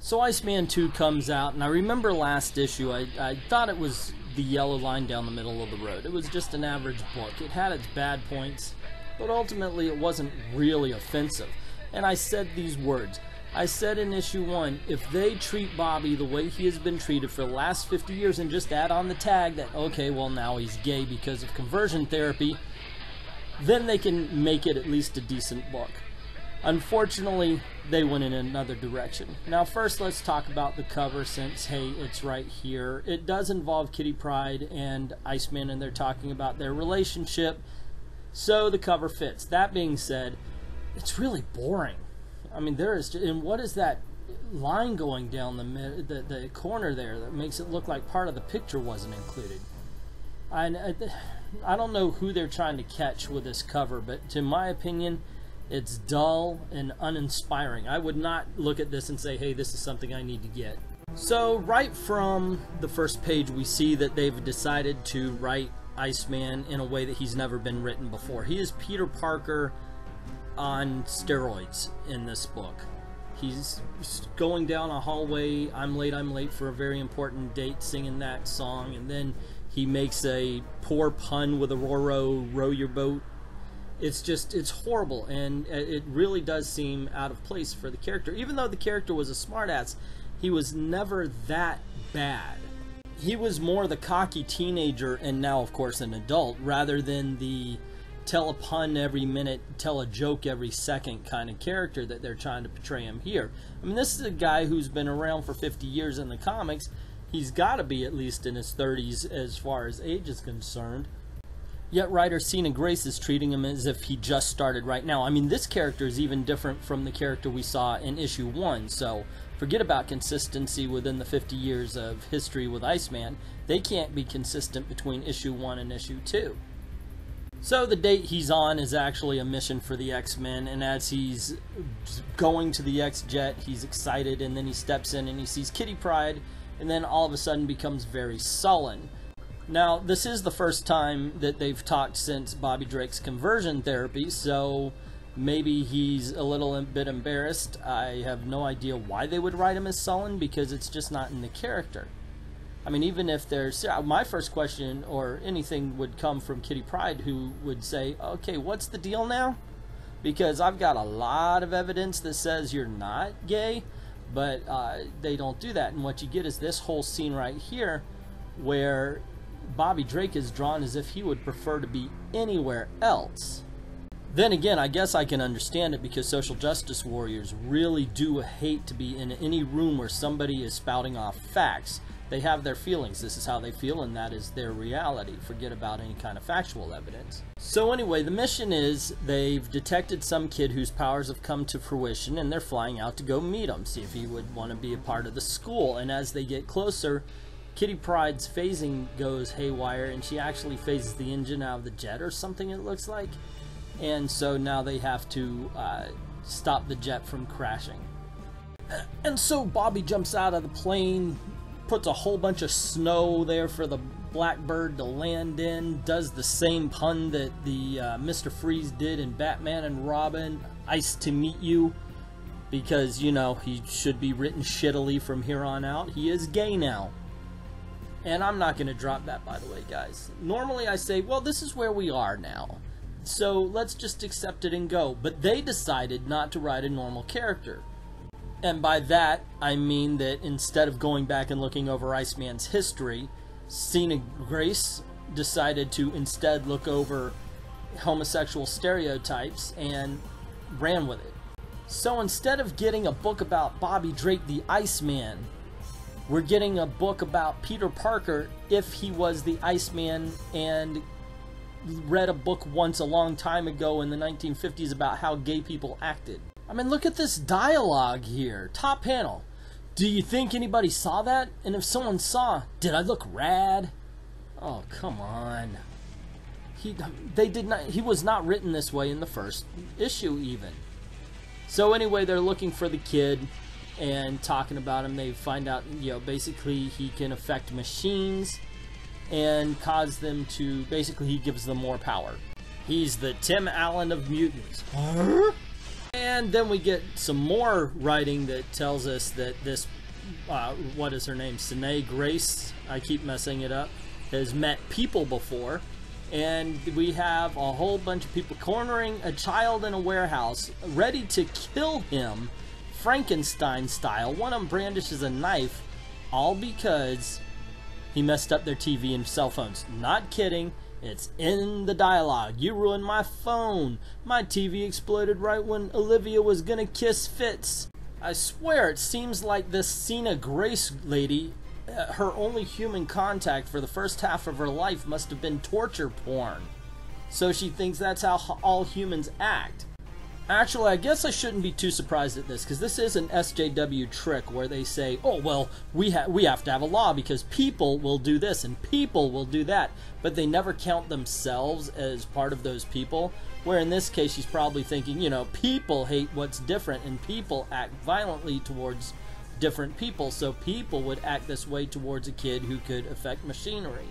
So Iceman 2 comes out, and I remember last issue, I thought it was the yellow line down the middle of the road. It was just an average book. It had its bad points, but ultimately it wasn't really offensive. And I said these words. I said in issue 1, if they treat Bobby the way he has been treated for the last 50 years and just add on the tag that, okay, well now he's gay because of conversion therapy, then they can make it at least a decent book. Unfortunately, they went in another direction. Now first let's talk about the cover, since, hey, it's right here. It does involve Kitty Pryde and Iceman, and they're talking about their relationship, so the cover fits. That being said, it's really boring. I mean, there is, and what is that line going down the corner there that makes it look like part of the picture wasn't included? I don't know who they're trying to catch with this cover, but to my opinion, it's dull and uninspiring. I would not look at this and say, hey, this is something I need to get. So right from the first page, we see that they've decided to write Iceman in a way that he's never been written before. He is Peter Parker on steroids in this book. He's going down a hallway, I'm late for a very important date, singing that song, and then he makes a poor pun with Aurora, row your boat. It's horrible, and it really does seem out of place for the character. Even though the character was a smartass, he was never that bad. He was more the cocky teenager, and now of course an adult, rather than the tell a pun every minute, tell a joke every second kind of character that they're trying to portray him here. I mean, this is a guy who's been around for 50 years in the comics. He's got to be at least in his 30s as far as age is concerned. Yet writer Sina is treating him as if he just started right now. I mean, this character is even different from the character we saw in issue 1, so forget about consistency within the 50 years of history with Iceman. They can't be consistent between issue 1 and issue 2. So the date he's on is actually a mission for the X-Men, and as he's going to the X-Jet, he's excited, and then he steps in and he sees Kitty Pryde, and then all of a sudden becomes very sullen. Now, this is the first time that they've talked since Bobby Drake's conversion therapy, so maybe he's a little bit embarrassed. I have no idea why they would write him as sullen, because it's just not in the character. I mean, even if there's... My first question or anything would come from Kitty Pryde, who would say, okay, what's the deal now? Because I've got a lot of evidence that says you're not gay, but they don't do that. And what you get is this whole scene right here where Bobby Drake is drawn as if he would prefer to be anywhere else. Then again, I guess I can understand it, because social justice warriors really do hate to be in any room where somebody is spouting off facts. They have their feelings. This is how they feel, and that is their reality. Forget about any kind of factual evidence. So anyway, the mission is they've detected some kid whose powers have come to fruition, and they're flying out to go meet him, see if he would want to be a part of the school. And as they get closer, Kitty Pryde's phasing goes haywire, and she actually phases the engine out of the jet or something, it looks like. And so now they have to stop the jet from crashing. And so Bobby jumps out of the plane, puts a whole bunch of snow there for the Blackbird to land in, does the same pun that the Mr. Freeze did in Batman and Robin, "Ice to meet you," because, you know, he should be written shittily from here on out. He is gay now. And I'm not going to drop that, by the way, guys. Normally I say, well, this is where we are now, so let's just accept it and go. But they decided not to write a normal character. And by that, I mean that instead of going back and looking over Iceman's history, Sina decided to instead look over homosexual stereotypes and ran with it. So instead of getting a book about Bobby Drake the Iceman, we're getting a book about Peter Parker if he was the Iceman and read a book once a long time ago in the 1950s about how gay people acted. I mean, look at this dialogue here. Top panel. Do you think anybody saw that? And if someone saw, did I look rad? Oh, come on. He was not written this way in the first issue even. So anyway, they're looking for the kid and talking about him. They find out, you know, basically he can affect machines and cause them to, basically he gives them more power. He's the Tim Allen of mutants. And then we get some more writing that tells us that this, what is her name, Sina Grace, I keep messing it up, has met people before. And we have a whole bunch of people cornering a child in a warehouse, ready to kill him, Frankenstein style. One of them brandishes a knife, all because he messed up their TV and cell phones. Not kidding. It's in the dialogue. You ruined my phone. My TV exploded right when Olivia was gonna kiss Fitz. I swear it seems like this Sina Grace lady, her only human contact for the first half of her life must have been torture porn. So she thinks that's how all humans act. Actually, I guess I shouldn't be too surprised at this, because this is an SJW trick where they say, oh, well, we have to have a law because people will do this and people will do that. But they never count themselves as part of those people. Where in this case, she's probably thinking, you know, people hate what's different and people act violently towards different people. So people would act this way towards a kid who could affect machinery.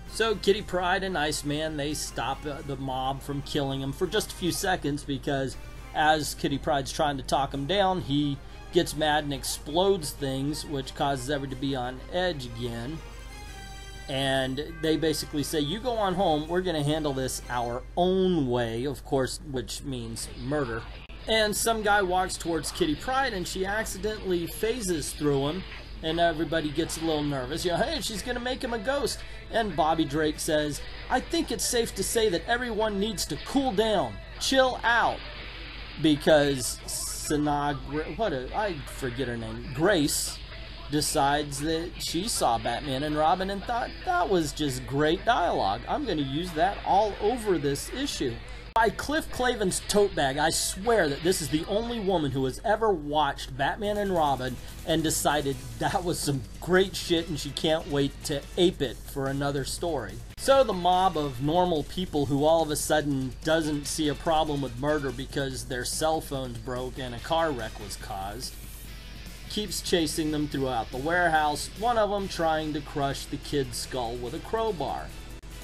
So Kitty Pryde and Iceman, they stop the mob from killing him for just a few seconds, because as Kitty Pryde's trying to talk him down, he gets mad and explodes things, which causes everyone to be on edge again. And they basically say, you go on home, we're going to handle this our own way, of course, which means murder. And some guy walks towards Kitty Pryde and she accidentally phases through him. And everybody gets a little nervous. You know, hey, she's going to make him a ghost. And Bobby Drake says, I think it's safe to say that everyone needs to cool down. Chill out. Because Sina, I forget her name, Grace, decides that she saw Batman and Robin and thought, that was just great dialogue. I'm going to use that all over this issue. By Cliff Clavin's tote bag, I swear that this is the only woman who has ever watched Batman and Robin and decided that was some great shit and she can't wait to ape it for another story. So the mob of normal people who all of a sudden doesn't see a problem with murder because their cell phones broke and a car wreck was caused, keeps chasing them throughout the warehouse, one of them trying to crush the kid's skull with a crowbar.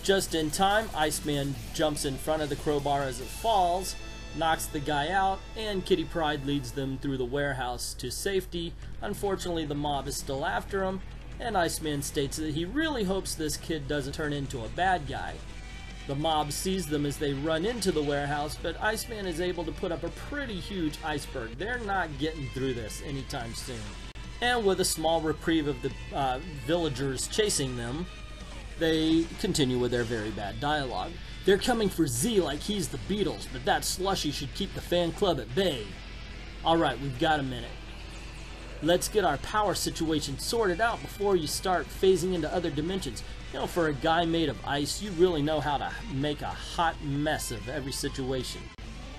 Just in time, Iceman jumps in front of the crowbar as it falls, knocks the guy out, and Kitty Pryde leads them through the warehouse to safety. Unfortunately, the mob is still after him, and Iceman states that he really hopes this kid doesn't turn into a bad guy. The mob sees them as they run into the warehouse, but Iceman is able to put up a pretty huge iceberg. They're not getting through this anytime soon. And with a small reprieve of the villagers chasing them, they continue with their very bad dialogue. They're coming for Z like he's the Beatles, but that slushy should keep the fan club at bay. Alright, we've got a minute. Let's get our power situation sorted out before you start phasing into other dimensions. You know, for a guy made of ice, you really know how to make a hot mess of every situation.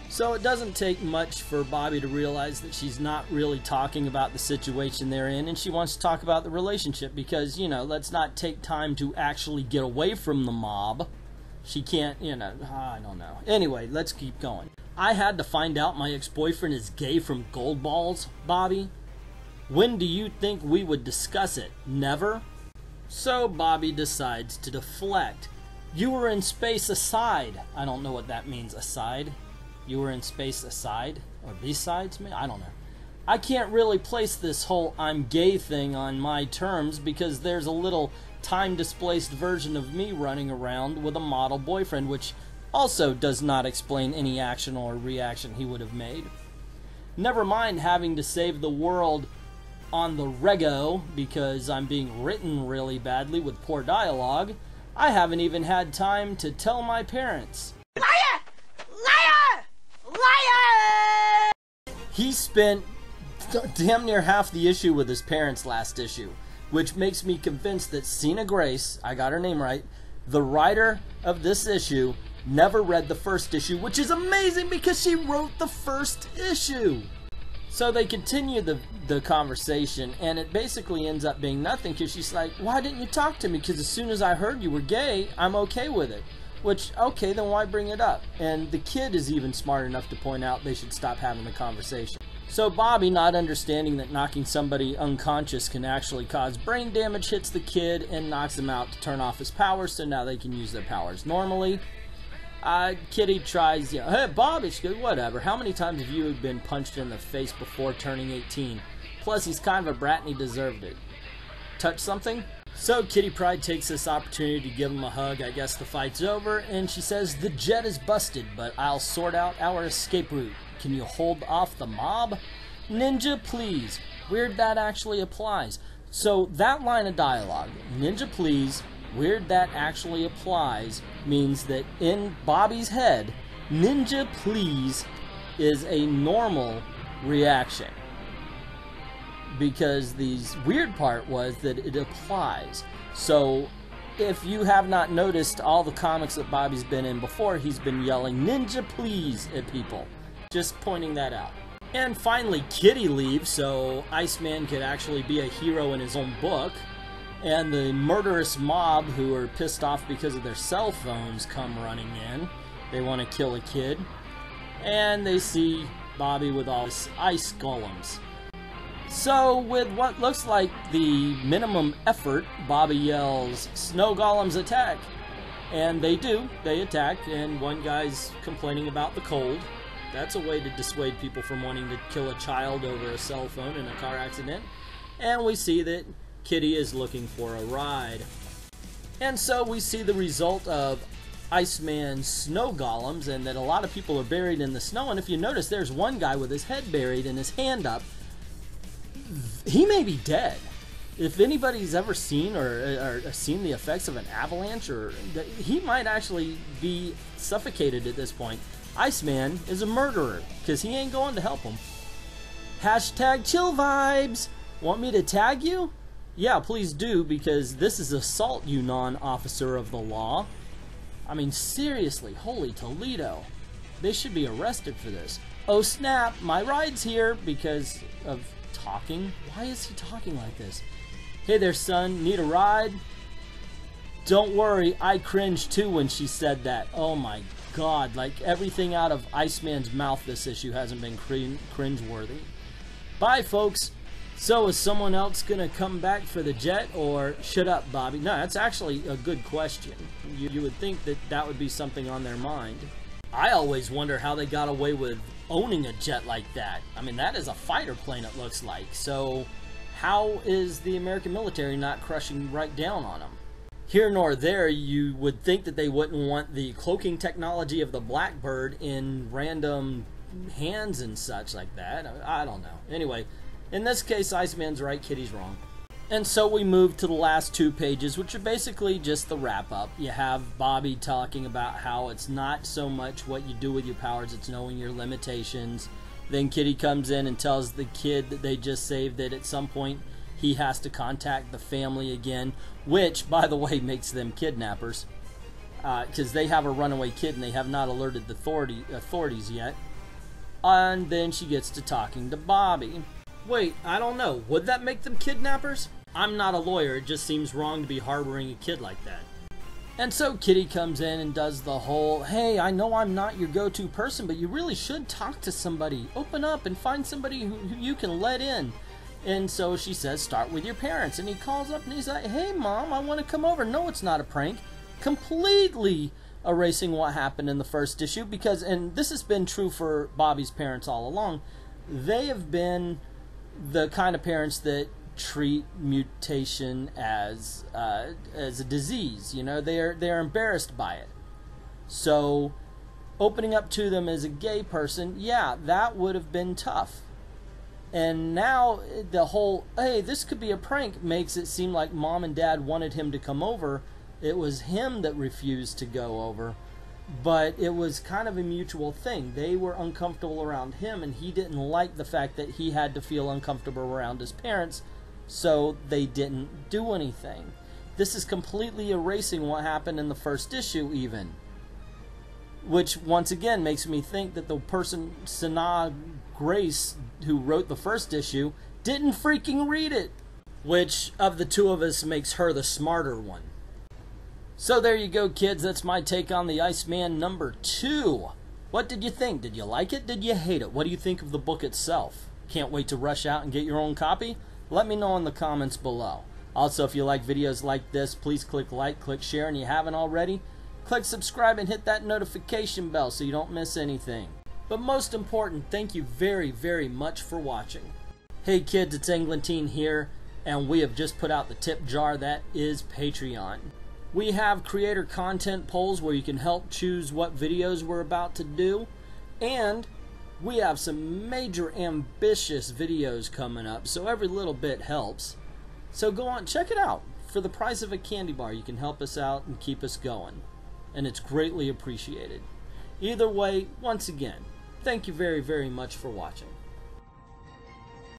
So it doesn't take much for Bobby to realize that she's not really talking about the situation they're in, and she wants to talk about the relationship because, you know, let's not take time to actually get away from the mob. She can't, you know, I don't know. Anyway, let's keep going. I had to find out my ex-boyfriend is gay from Gold Balls, Bobby. When do you think we would discuss it? Never? So Bobby decides to deflect. You were in space aside. I don't know what that means, aside. You were in space aside? Or besides me? I don't know. I can't really place this whole I'm gay thing on my terms because there's a little time-displaced version of me running around with a model boyfriend, which also does not explain any action or reaction he would have made. Never mind having to save the world on the rego because I'm being written really badly with poor dialogue. I haven't even had time to tell my parents. Liar! Liar! Liar! He spent damn near half the issue with his parents last issue, which makes me convinced that Sina Grace, I got her name right, the writer of this issue, never read the first issue, which is amazing because she wrote the first issue. So they continue the conversation, and it basically ends up being nothing because she's like, why didn't you talk to me? Because as soon as I heard you were gay, I'm okay with it. Which, okay, then why bring it up? And the kid is even smart enough to point out they should stop having the conversation. So Bobby, not understanding that knocking somebody unconscious can actually cause brain damage, hits the kid and knocks him out to turn off his powers so now they can use their powers normally. Kitty tries, yeah, hey, Bobby, she goes, whatever. How many times have you been punched in the face before turning 18? Plus, he's kind of a brat and he deserved it. Touch something? So Kitty Pryde takes this opportunity to give him a hug. I guess the fight's over, and she says, the jet is busted, but I'll sort out our escape route. Can you hold off the mob? Ninja, please. Weird that actually applies. So that line of dialogue, Ninja, please, weird that actually applies, means that in Bobby's head, Ninja, please is a normal reaction. Because the weird part was that it applies. So if you have not noticed all the comics that Bobby's been in before, he's been yelling Ninja please at people. Just pointing that out. And finally Kitty leaves so Iceman could actually be a hero in his own book. And the murderous mob who are pissed off because of their cell phones come running in. They want to kill a kid. And they see Bobby with all his ice golems. So, with what looks like the minimum effort, Bobby yells, snow golems attack! And they do, they attack, and one guy's complaining about the cold. That's a way to dissuade people from wanting to kill a child over a cell phone in a car accident. And we see that Kitty is looking for a ride. And so we see the result of Iceman's snow golems, and that a lot of people are buried in the snow. And if you notice, there's one guy with his head buried and his hand up. He may be dead. If anybody's ever seen or seen the effects of an avalanche, he might actually be suffocated at this point. Iceman is a murderer because he ain't going to help him. Hashtag chill vibes. Want me to tag you? Yeah, please do, because this is assault, you non-officer of the law. I mean, seriously, holy Toledo. They should be arrested for this. Oh snap, my ride's here because of talking. Why is he talking like this? Hey there, son, need a ride? Don't worry, I cringed too when she said that. Oh my god, like everything out of Iceman's mouth this issue hasn't been cringe-worthy. Bye, folks. So is someone else gonna come back for the jet, or shut up, Bobby? No, that's actually a good question. You would think that that would be something on their mind. I always wonder how they got away with owning a jet like that. I mean, that is a fighter plane, it looks like. So how is the American military not crushing right down on them? Here nor there, you would think that they wouldn't want the cloaking technology of the Blackbird in random hands and such like that. I don't know. Anyway, in this case, Iceman's right, Kitty's wrong. And so we move to the last 2 pages, which are basically just the wrap-up. You have Bobby talking about how it's not so much what you do with your powers, it's knowing your limitations. Then Kitty comes in and tells the kid that they just saved that at some point he has to contact the family again, which, by the way, makes them kidnappers. Because they have a runaway kid and they have not alerted the authorities yet. And then she gets to talking to Bobby. Wait, I don't know. Would that make them kidnappers? I'm not a lawyer. It just seems wrong to be harboring a kid like that. And so Kitty comes in and does the whole, hey, I know I'm not your go-to person, but you really should talk to somebody. Open up and find somebody who you can let in. And so she says, start with your parents. And he calls up and he's like, hey, Mom, I want to come over. No, it's not a prank. Completely erasing what happened in the first issue because, and this has been true for Bobby's parents all along, they have been the kind of parents that treat mutation as a disease. You know, they're embarrassed by it. So opening up to them as a gay person, yeah, that would have been tough. And now the whole, hey, this could be a prank, makes it seem like Mom and Dad wanted him to come over. It was him that refused to go over. But it was kind of a mutual thing. They were uncomfortable around him, and he didn't like the fact that he had to feel uncomfortable around his parents, so they didn't do anything. This is completely erasing what happened in the first issue, even. Which, once again, makes me think that the person, Sina Grace, who wrote the first issue, didn't freaking read it. Which, of the two of us, makes her the smarter one. So there you go, kids. That's my take on the Iceman #2. What did you think? Did you like it? Did you hate it? What do you think of the book itself? Can't wait to rush out and get your own copy? Let me know in the comments below. Also, if you like videos like this, please click like, click share, and you haven't already, Click subscribe and hit that notification bell so you don't miss anything. But most important, thank you very, very much for watching. Hey kids, it's Englentine here, and we have just put out the tip jar that is Patreon. We have creator content polls where you can help choose what videos we're about to do, and we have some major ambitious videos coming up, so every little bit helps. So go on, check it out. For the price of a candy bar, you can help us out and keep us going, and it's greatly appreciated. Either way, once again, thank you very, very much for watching.